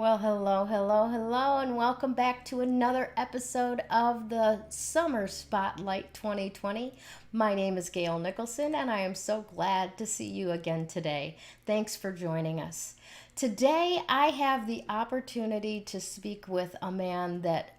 Well, hello, hello, hello, and welcome back to another episode of the Summer Spotlight 2020. My name is Gayle Nicholson, and I am so glad to see you again today. Thanks for joining us. Today, I have the opportunity to speak with a man that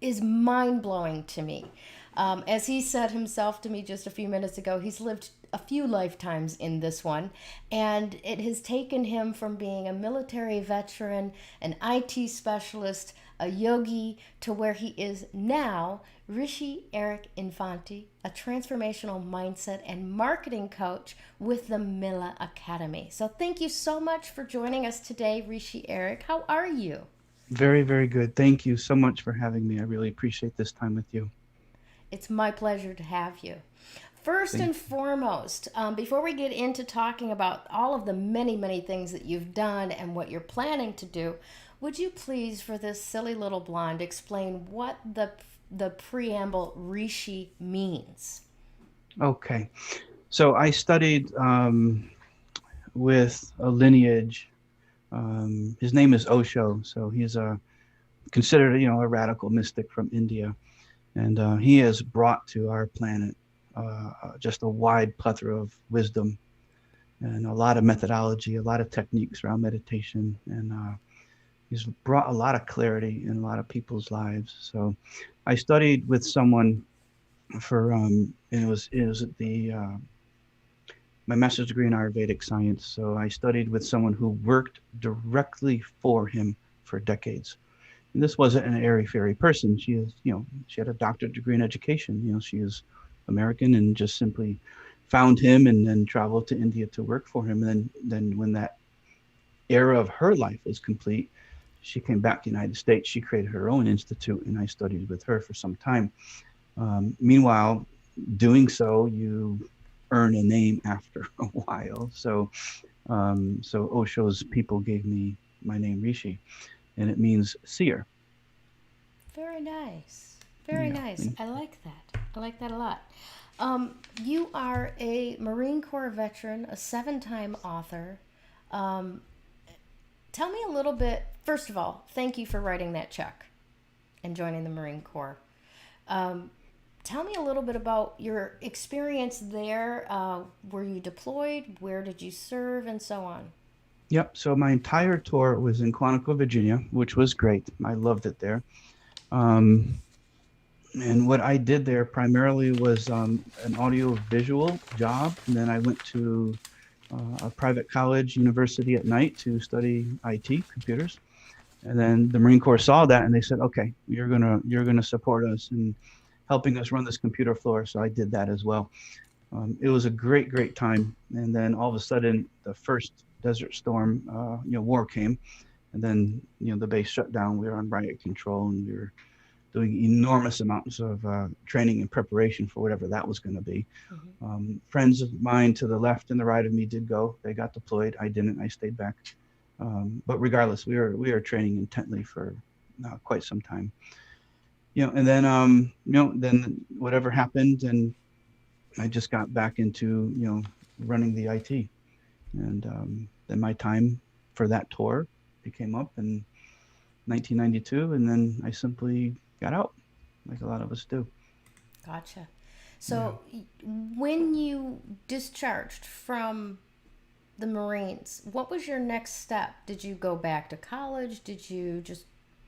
is mind blowing to me. As he said himself to me just a few minutes ago, he's lived a few lifetimes in this one, and it has taken him from being a military veteran, an IT specialist, a yogi, to where he is now. Rishi Eric Infanti, a transformational mindset and marketing coach with the Mela Academy. So, thank you so much for joining us today, Rishi Eric. How are you? Very, very good. Thank you so much for having me. I really appreciate this time with you. It's my pleasure to have you. First Thank and you. foremost, before we get into talking about all of the many, many things that you've done and what you're planning to do, would you please, for this silly little blonde, explain what the preamble Rishi means? Okay. So I studied with a lineage. His name is Osho. So he's considered, a radical mystic from India. And he has brought to our planet just a wide plethora of wisdom and a lot of methodology, a lot of techniques around meditation. And he's brought a lot of clarity in a lot of people's lives. So I studied with someone for and it was at the my master's degree in Ayurvedic science. So I studied with someone who worked directly for him for decades. And this wasn't an airy fairy person. She had a doctorate degree in education. She is American and just simply found him and then traveled to India to work for him. And then when that era of her life was complete, she came back to the United States. She created her own institute, and I studied with her for some time. Meanwhile, doing so, you earn a name after a while. So Osho's people gave me my name Rishi, and it means seer. Very nice. Very Yeah. nice. I like that. I like that a lot. You are a Marine Corps veteran, a seven-time author. Um, Tell me a little bit. First of all, thank you for writing that check and joining the Marine Corps. Um, Tell me a little bit about your experience there. Were you deployed? Where did you serve, and so on? Yep. So my entire tour was in Quantico, Virginia, which was great. I loved it there. Um, and what I did there primarily was an audio visual job. And then I went to a private college, university at night to study IT, computers. And then the Marine Corps saw that and they said, okay, you're gonna support us in helping us run this computer floor. So I did that as well. It was a great, great time. And then all of a sudden, the first Desert Storm, war came, and then the base shut down. We were on riot control, and we were doing enormous amounts of training and preparation for whatever that was going to be. Mm-hmm. Friends of mine to the left and the right of me did go. They got deployed. I didn't. I stayed back. But regardless, we were training intently for quite some time. And then then whatever happened, and I just got back into running the IT, and then my time for that tour came up in 1992, and then I simply got out, like a lot of us do. Gotcha. Yeah. So, when you discharged from the Marines, what was your next step? Did you go back to college? Did you just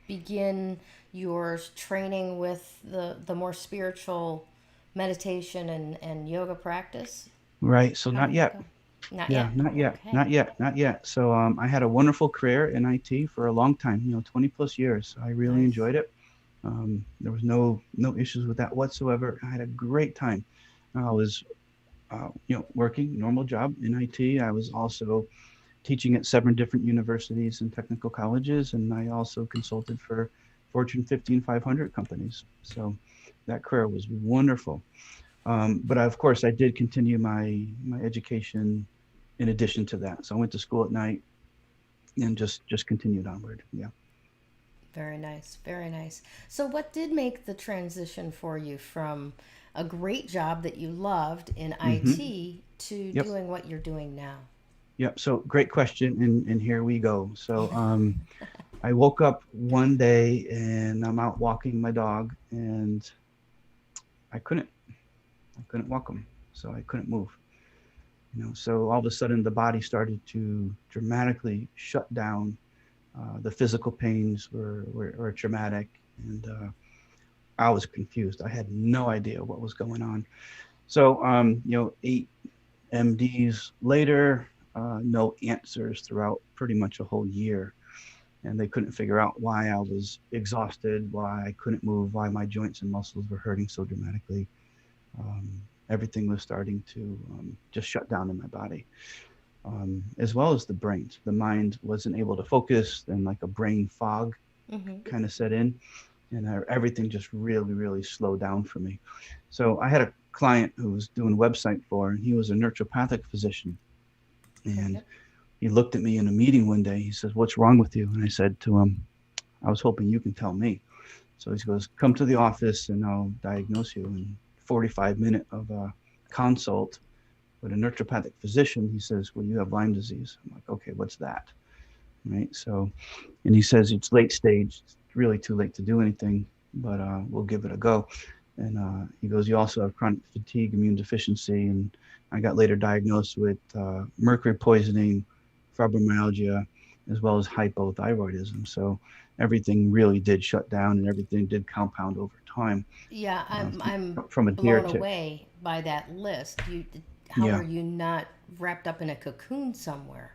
begin your training with the more spiritual meditation and yoga practice? Right. So How not did that yet. go? Not Yeah, yet. not yet, Okay. not yet, not yet. So I had a wonderful career in IT for a long time, 20 plus years. I really Nice. enjoyed it. There was no issues with that whatsoever. I had a great time. I was working normal job in IT. I was also teaching at seven different universities and technical colleges, and I also consulted for Fortune 15 500 companies. So that career was wonderful. But of course, I did continue my education in addition to that. So I went to school at night and just continued onward. Yeah. Very nice. Very nice. So, what did make the transition for you from a great job that you loved in Hmm. IT to Yep. doing what you're doing now? Yep. So great question, and here we go. So I woke up one day and I'm out walking my dog, and I couldn't I couldn't walk him, so I couldn't move. So all of a sudden the body started to dramatically shut down. The physical pains were traumatic, and I was confused. I had no idea what was going on. So 8 MDs later, no answers throughout pretty much a whole year. And they couldn't figure out why I was exhausted, why I couldn't move, why my joints and muscles were hurting so dramatically. Um, Everything was starting to just shut down in my body, as well as the brain. The mind wasn't able to focus, and like a brain fog Mm-hmm. kind of set in, and everything just really, really slowed down for me. So I had a client who was doing a website for, and he was a naturopathic physician, and Okay. he looked at me in a meeting one day. He says, "What's wrong with you?" And I said to him, "I was hoping you can tell me." So he goes, "Come to the office and I'll diagnose you." In 45 minute of a consult with a naturopathic physician, he says, "Well, you have Lyme disease." I'm like, "Okay, what's that?" Right. So, and he says it's late stage. It's really too late to do anything, but we'll give it a go. And he goes, "You also have chronic fatigue, immune deficiency," and I got later diagnosed with mercury poisoning, fibromyalgia, as well as hypothyroidism. So everything really did shut down, and everything did compound over time Yeah, I'm from a deer blown tick. away by that list. How are Yeah. you not wrapped up in a cocoon somewhere?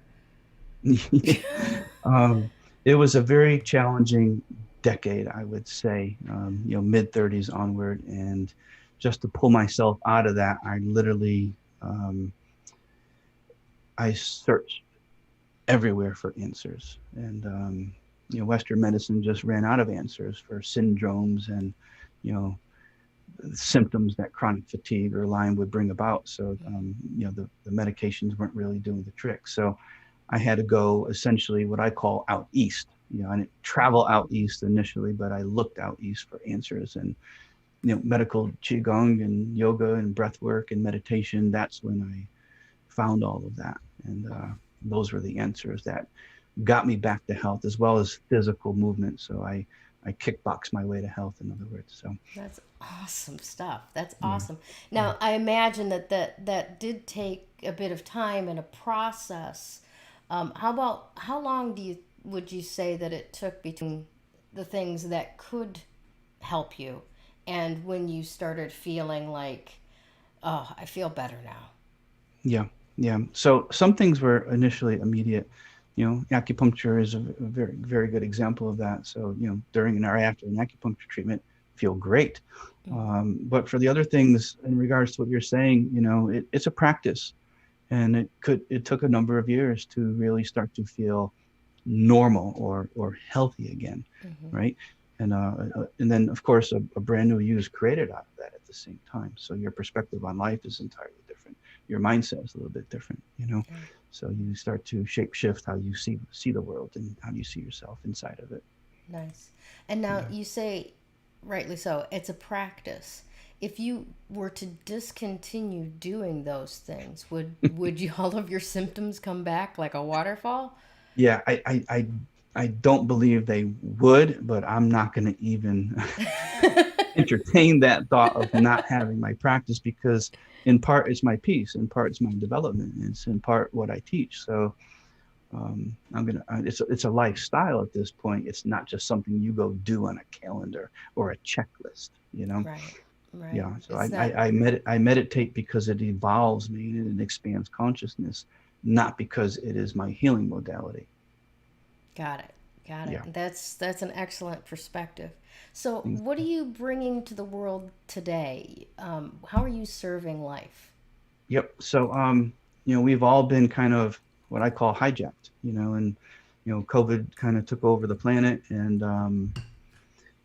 um, it was a very challenging decade, I would say, mid 30s onward. And just to pull myself out of that, um, I searched everywhere for answers. And, Western medicine just ran out of answers for syndromes and, you know, symptoms that chronic fatigue or Lyme would bring about. So, the medications weren't really doing the trick. So I had to go essentially what I call out east. I didn't travel out east initially, but I looked out east for answers, and medical qigong and yoga and breath work and meditation. That's when I found all of that, and those were the answers that got me back to health, as well as physical movement. So I kickboxed my way to health, in other words. So That's awesome stuff. That's yeah, awesome. yeah. Now, I imagine that did take a bit of time and a process. How long would you say that it took between the things that could help you and when you started feeling like, oh, I feel better now? Yeah, yeah. So some things were initially immediate. Acupuncture is a very, very good example of that. So, during and after an acupuncture treatment, feel great. But for the other things, in regards to what you're saying, it's a practice, and it took a number of years to really start to feel normal or healthy again, Mm-hmm. right? And then of course a brand new you is created out of that at the same time. So your perspective on life is entirely different. Your mindset is a little bit different. Yeah. So you start to shape shift how you see the world and how you see yourself inside of it. Nice. And now Yeah. you say, rightly so, it's a practice. If you were to discontinue doing those things, would you, all of your symptoms come back like a waterfall? Yeah, I don't believe they would, but I'm not going to even entertain that thought of not having my practice, because in part it's my peace, in part it's my development, and it's in part what I teach. So I'm gonna. It's a lifestyle at this point. It's not just something you go do on a calendar or a checklist. Right, right. Yeah. So It's not. I meditate because it evolves me and it expands consciousness, not because it is my healing modality. Got it. Got it. Yeah. That's an excellent perspective. So, what are you bringing to the world today? How are you serving life? Yep. So we've all been kind of what I call hijacked. And COVID kind of took over the planet, and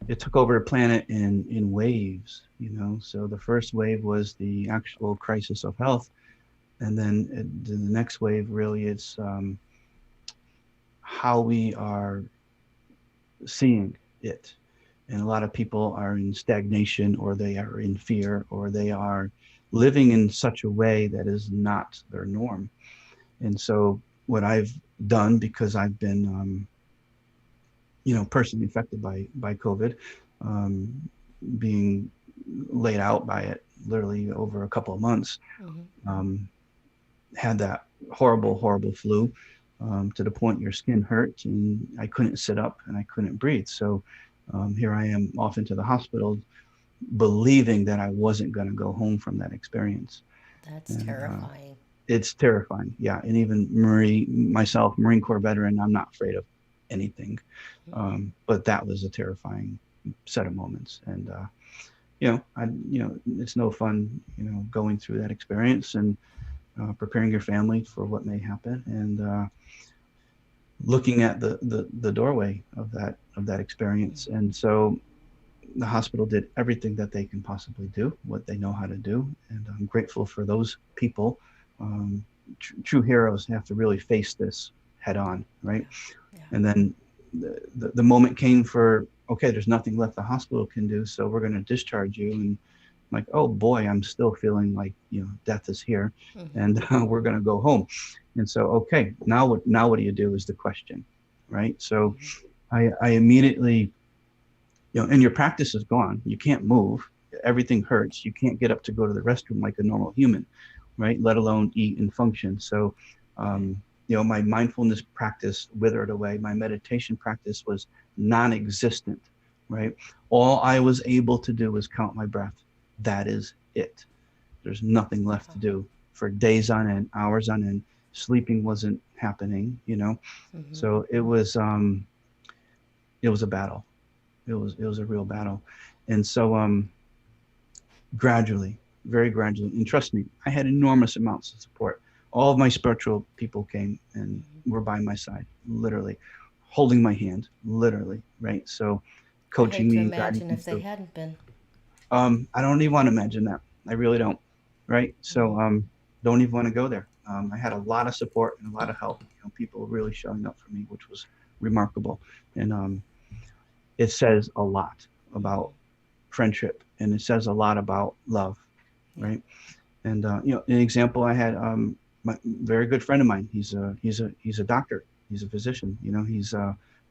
it took over the planet in waves. So the first wave was the actual crisis of health, and then the next wave really it's how we are seeing it. And a lot of people are in stagnation, or they are in fear, or they are living in such a way that is not their norm. And so what I've done, because I've been, personally affected by COVID, um, being laid out by it literally over a couple of months. Mm-hmm. Um, had that horrible, horrible flu, to the point your skin hurt and I couldn't sit up and I couldn't breathe. So here I am off into the hospital, believing that I wasn't going to go home from that experience. That's And terrifying. it's terrifying. Yeah. And even myself, Marine Corps veteran, I'm not afraid of anything. But that was a terrifying set of moments. And, it's no fun, going through that experience and preparing your family for what may happen, and looking at the doorway of that experience. And so the hospital did everything that they can possibly do, what they know how to do, and I'm grateful for those people. True heroes have to really face this head on, right? Yeah. And then the moment came for, okay, there's nothing left the hospital can do, so we're going to discharge you. And I'm like, oh boy, I'm still feeling like, death is here, Mm-hmm. and we're going to go home. And so, okay, now what do you do is the question, right? So I immediately, and your practice is gone. You can't move. Everything hurts. You can't get up to go to the restroom like a normal human, right? Let alone eat and function. So, my mindfulness practice withered away. My meditation practice was non-existent, right? All I was able to do was count my breath. That is it. There's nothing left to do for days on end, hours on end. Sleeping wasn't happening. Mm-hmm. So it was a battle. It was a real battle. And so gradually, very gradually, and trust me, I had enormous amounts of support. All of my spiritual people came and were by my side, literally holding my hand, literally, right? So I coaching hate to me, guiding imagine me if they through. hadn't been. I don't even want to imagine that. I really don't, right? Mm-hmm. So don't even want to go there. I had a lot of support and a lot of help. People really showing up for me, which was remarkable. And it says a lot about friendship, and it says a lot about love, Yeah. right? And an example I had, my very good friend of mine. He's a doctor. He's a physician. He's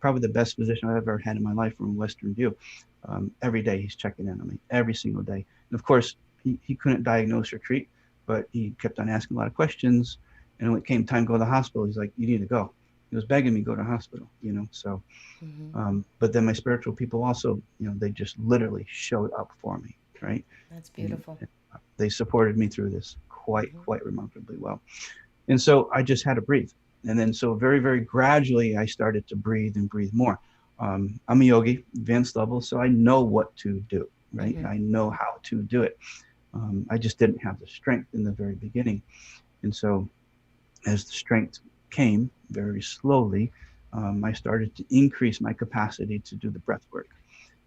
probably the best physician I've ever had in my life from Western View. Every day he's checking in on me, every single day. And of course, he couldn't diagnose or treat, but he kept on asking a lot of questions. And when it came time to go to the hospital, he's like, "You need to go." He was begging me to go to the hospital. So, Mm-hmm. but then my spiritual people also, they just literally showed up for me, right? That's And beautiful. they supported me through this quite, Mm-hmm. quite remarkably well. And so I just had to breathe. And then so very, very gradually, I started to breathe and breathe more. I'm a yogi, advanced level, so I know what to do, right? Mm-hmm. I know how to do it. I just didn't have the strength in the very beginning. And so as the strength came very slowly, I started to increase my capacity to do the breath work.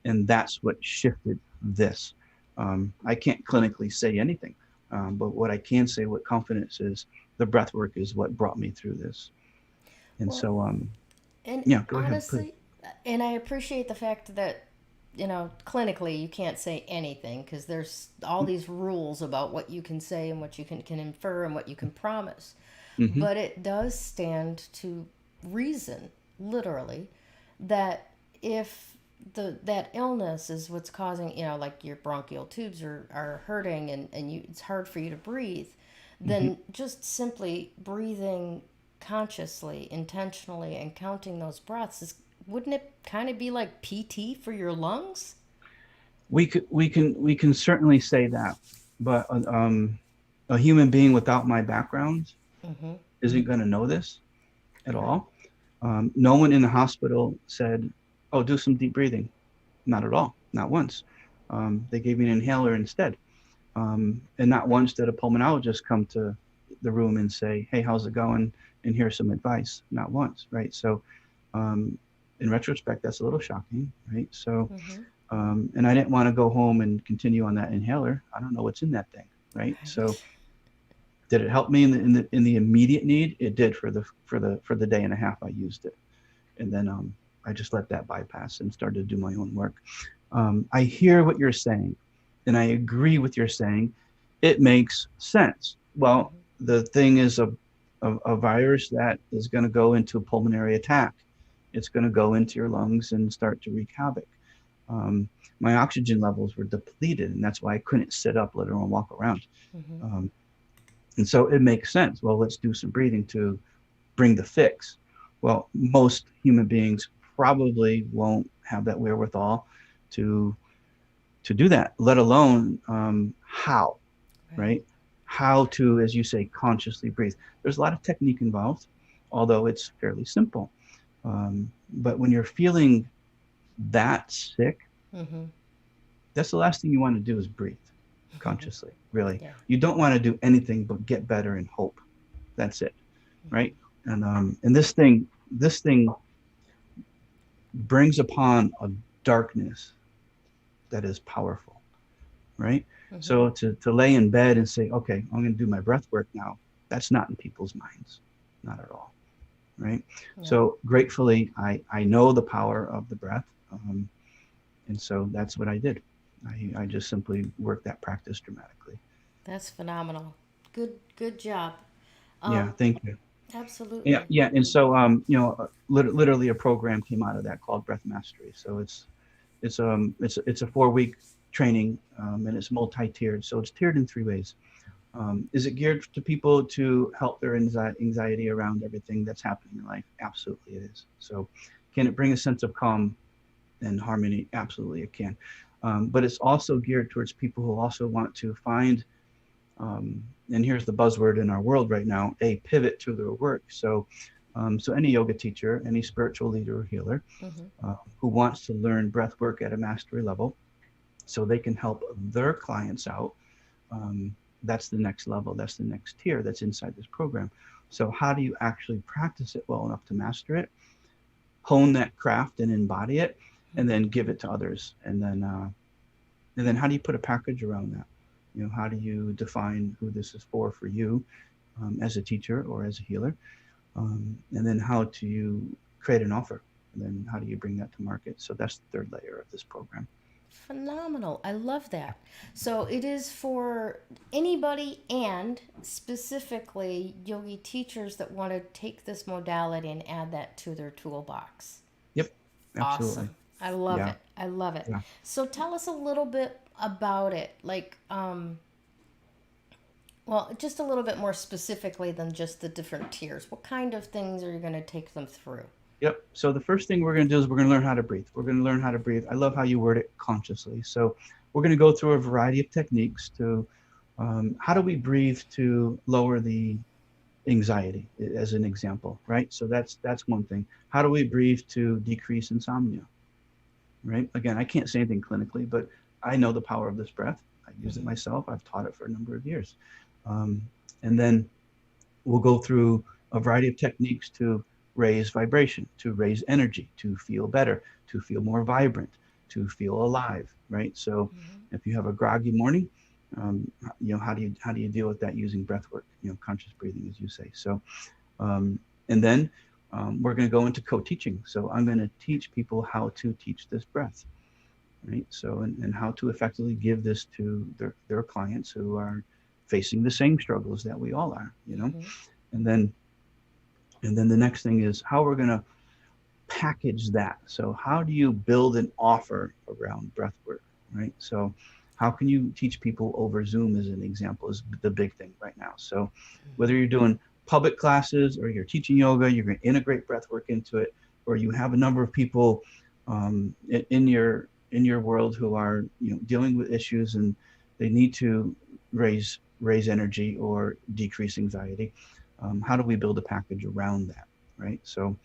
And that's what shifted this. I can't clinically say anything, but what I can say with confidence is the breath work is what brought me through this. And Well, so, and yeah, go ahead, please. honestly, and I appreciate the fact that, clinically you can't say anything because there's all these rules about what you can say and what you can infer and what you can promise. Mm-hmm. But it does stand to reason, literally, that if that illness is what's causing, like your bronchial tubes are hurting and it's hard for you to breathe, Mm-hmm. then just simply breathing consciously, intentionally, and counting those breaths wouldn't it kind of be like PT for your lungs? We can certainly say that, but a human being without my background Mm-hmm. isn't going to know this at Right. all. No one in the hospital said, "Oh, do some deep breathing." Not at all. Not once. They gave me an inhaler instead. And not once did a pulmonologist come to the room and say, "Hey, how's it going? And here's some advice." Not once, right? So, um, in retrospect, that's a little shocking, right? So, Mm-hmm. and I didn't want to go home and continue on that inhaler. I don't know what's in that thing, right? So, Right. did it help me in the immediate need? It did for the day and a half I used it, and then I just let that bypass and started to do my own work. I hear what you're saying, and I agree with your saying. It makes sense. Well, Mm-hmm. the thing is, a virus that is going to go into a pulmonary attack. It's going to go into your lungs and start to wreak havoc. Um, my oxygen levels were depleted, and that's why I couldn't sit up, let alone walk around. Mm-hmm. Um, and so it makes sense. Well, let's do some breathing to bring the fix. Well, most human beings probably won't have that wherewithal to to do that, let alone how, Right. right? How to, as you say, consciously breathe. There's a lot of technique involved, although it's fairly simple. But when you're feeling that sick, Mm-hmm. that's the last thing you want to do is breathe consciously, really. Yeah. You don't want to do anything but get better and hope. That's it, right? And this thing brings upon a darkness that is powerful, right? Mm-hmm. So to lay in bed and say, okay, I'm going to do my breath work now, that's not in people's minds, not at all, right? Yeah. So gratefully, I know the power of the breath, and so that's what I did. I just simply worked that practice dramatically. That's phenomenal. Good job. Yeah, Um, thank you. Yeah, Absolutely. yeah, and so literally a program came out of that called Breath Mastery. So it's a 4 week training, and it's multi-tiered. So it's tiered in 3 ways. Is it geared to people to help their anxiety around everything that's happening in life? Absolutely, it is. So, can it bring a sense of calm and harmony? Absolutely, it can. But it's also geared towards people who also want to find, and here's the buzzword in our world right now, a pivot to their work. So any yoga teacher, any spiritual leader or healer Mm-hmm. who wants to learn breath work at a mastery level so they can help their clients out, that's the next level. That's the next tier that's inside this program. So how do you actually practice it well enough to master it, hone that craft and embody it, and Mm-hmm. then give it to others? And then how do you put a package around that? How do you define who this is for you, as a teacher or as a healer? And then how do you create an offer? And then how do you bring that to market? So that's the third layer of this program. Phenomenal. I love that. So it is for anybody and specifically yogi teachers that want to take this modality and add that to their toolbox. Yep, absolutely. Awesome. I love Yeah, it. I love it. yeah. So tell us a little bit about it. Well, just a little bit more specifically than just the different tiers. What kind of things are you going to take them through? Yep. So the first thing we're going to do is we're going to learn how to breathe. We're going to learn how to breathe. I love how you word it, consciously. So we're going to go through a variety of techniques to, how do we breathe to lower the anxiety, as an example, right? So that's one thing. How do we breathe to decrease insomnia, right? Again, I can't say anything clinically, but I know the power of this breath. I use it Mm-hmm. myself. I've taught it for a number of years. Um, and then we'll go through a variety of techniques to raise vibration, to raise energy, to feel better, to feel more vibrant, to feel alive, right? So Mm-hmm. if you have a groggy morning, how do you deal with that using breath work, conscious breathing, as you say. So and then we're going to go into co-teaching. So I'm going to teach people how to teach this breath, right? So and how to effectively give this to their clients who are facing the same struggles that we all are. Mm-hmm. And then the next thing is how we're going to package that. So how do you build an offer around breath work, right? So how can you teach people over Zoom, as an example, is the big thing right now. So whether you're doing public classes or you're teaching yoga, you're going to integrate breath work into it, or you have a number of people in your world who are dealing with issues and they need to raise energy or decrease anxiety. How do we build a package around that, right? So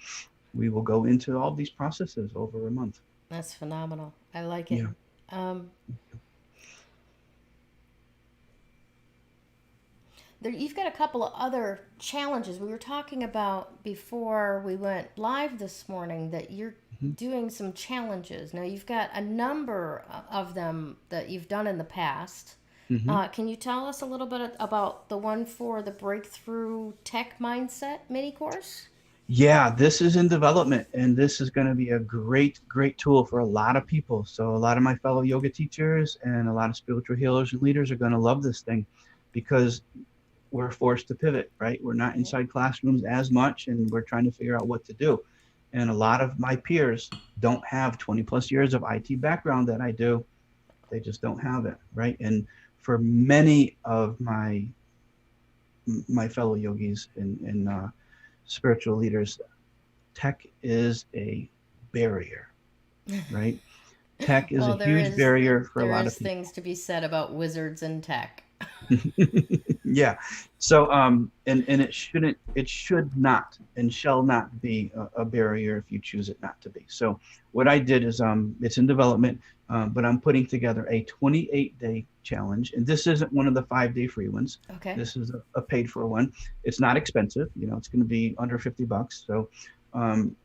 we will go into all these processes over a month. That's phenomenal. I like it. Yeah. Um, you've got a couple of other challenges we were talking about before we went live this morning that you're Mhm. doing some challenges. Now, you've got a number of them that you've done in the past. Mhm. Can you tell us a little bit about the one for the Breakthrough Tech Mindset mini course? Yeah, this is in development, and this is going to be a great, great tool for a lot of people. So a lot of my fellow yoga teachers and a lot of spiritual healers and leaders are going to love this thing, because we're forced to pivot, right? We're not inside classrooms as much, and we're trying to figure out what to do. And a lot of my peers don't have 20 plus years of IT background that I do. They just don't have it, right? And for many of my fellow yogis and spiritual leaders, tech is a barrier, right? Tech is a Well, there huge is barrier for a there lot of is people. things to be said about wizards and tech. Yeah. So and it should not and shall not be a barrier if you choose it not to be. So what I did is it's in development, but I'm putting together a 28-day challenge, and this isn't one of the 5-day free ones. Okay. This is a paid for one. It's not expensive, it's going to be under $50. So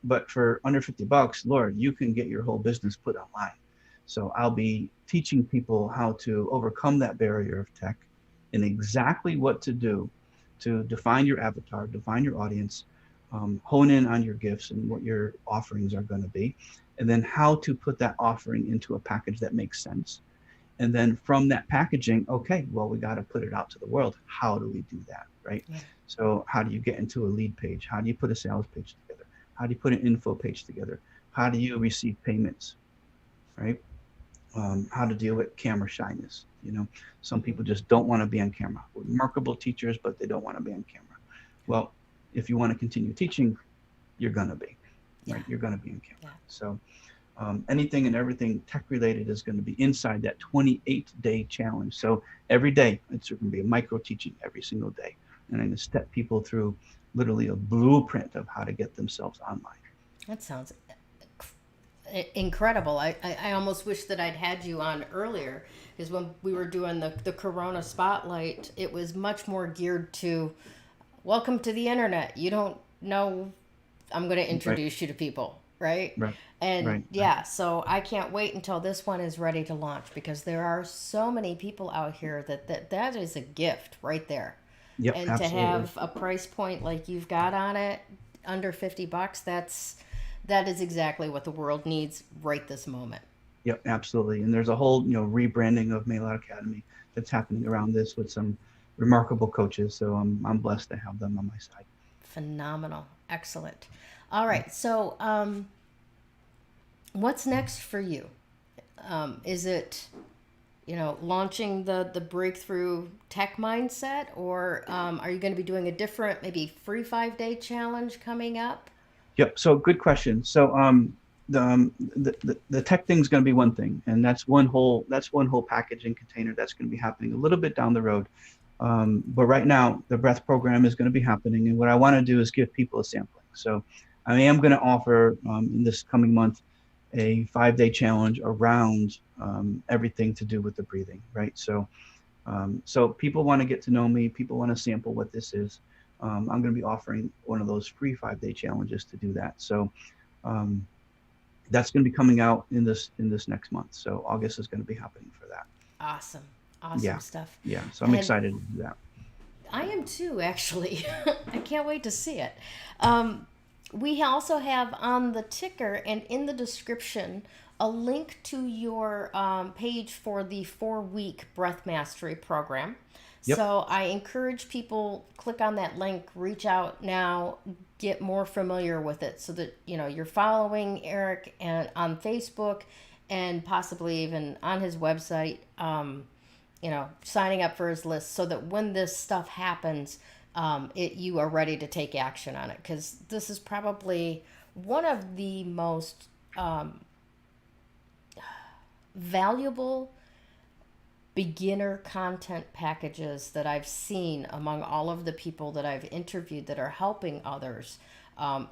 but for under $50, Lord, you can get your whole business put online. So I'll be teaching people how to overcome that barrier of tech and exactly what to do to define your avatar, define your audience, hone in on your gifts and what your offerings are going to be, and then how to put that offering into a package that makes sense. And then from that packaging, okay, well, we got to put it out to the world. How do we do that, right? Yeah. So how do you get into a lead page? How do you put a sales page together? How do you put an info page together? How do you receive payments, right? How to deal with camera shyness. Some people just don't want to be on camera. Remarkable teachers, but they don't want to be on camera. Well, if you want to continue teaching, you're going to be, right? Yeah. You're going to be on camera. Yeah. So anything and everything tech related is going to be inside that 28-day challenge. So every day, it's going to be a micro teaching every single day. And I'm going to step people through literally a blueprint of how to get themselves online. That sounds incredible. I almost wish that I'd had you on earlier, because when we were doing the Corona Spotlight, it was much more geared to welcome to the internet. You don't know, I'm going to introduce you to people, right? Right. And Right. yeah, so I can't wait until this one is ready to launch, because there are so many people out here that is a gift right there. Yep, And to absolutely. have a price point like you've got on it, under $50, that is exactly what the world needs right this moment. Yep, absolutely. And there's a whole, rebranding of Mela Academy that's happening around this with some remarkable coaches. So I'm blessed to have them on my side. Phenomenal. Excellent. All right. So, what's next for you? Is it, launching the breakthrough tech mindset, or are you going to be doing a different, maybe free 5-day challenge coming up? Yep. So good question. So the tech thing is going to be one thing, and that's one whole packaging container that's going to be happening a little bit down the road. But right now, the breath program is going to be happening, and what I want to do is give people a sampling. So I am going to offer in this coming month a 5-day challenge around everything to do with the breathing, right? So people want to get to know me. People want to sample what this is. I'm going to be offering one of those free 5-day challenges to do that. So um, that's going to be coming out in this next month. So August is going to be happening for that. Awesome. Yeah, Awesome stuff. yeah. So I'm And excited to do that. I am too, actually. I can't wait to see it. We also have on the ticker and in the description a link to your page for the 4-week breath mastery program. Yep. So I encourage people, click on that link, reach out now, get more familiar with it, so that you're following Eric and on Facebook, and possibly even on his website. Signing up for his list, so that when this stuff happens, you are ready to take action on it, because this is probably one of the most valuable beginner content packages that I've seen among all of the people that I've interviewed that are helping others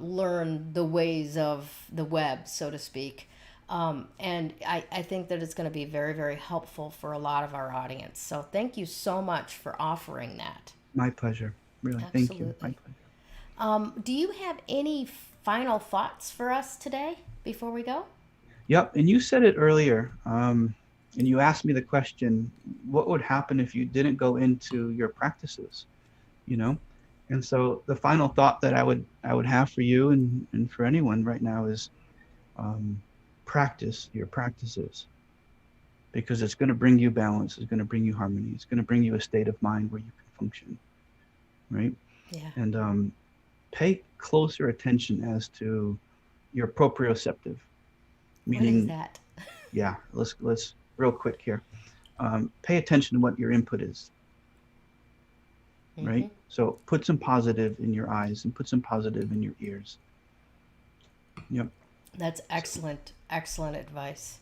learn the ways of the web, so to speak. And I think that it's going to be very, very helpful for a lot of our audience. So thank you so much for offering that. My pleasure. Really. Thank you. My Absolutely. pleasure. Do you have any final thoughts for us today before we go? Yep. And you said it earlier. And you asked me the question, what would happen if you didn't go into your practices? And so the final thought that I would have for you and for anyone right now is practice your practices, because it's going to bring you balance. It's going to bring you harmony. It's going to bring you a state of mind where you can function. right? Yeah. And pay closer attention as to your proprioceptive, What is meaning, that? yeah, let's real quick here. Pay attention to what your input is, right? Hmm. So put some positive in your eyes and put some positive in your ears. Yep. That's So excellent, excellent advice.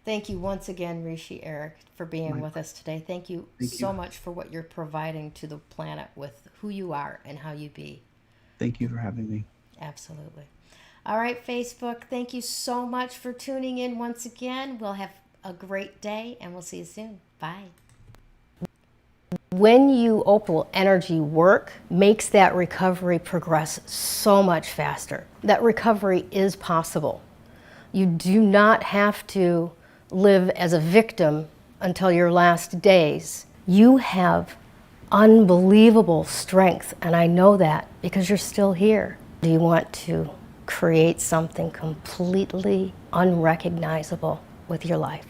Thank you once again, Rishi Eric, for being my with us today. Thank you thank you. so much for what you're providing to the planet with who you are and how you be. Thank you for having me. Absolutely. All right, Facebook, thank you so much for tuning in once again. We'll have a great day and we'll see you soon. Bye. When you open energy work makes that recovery progress so much faster. That recovery is possible. You do not have to live as a victim until your last days. You have unbelievable strength, and I know that because you're still here. Do you want to create something completely unrecognizable with your life?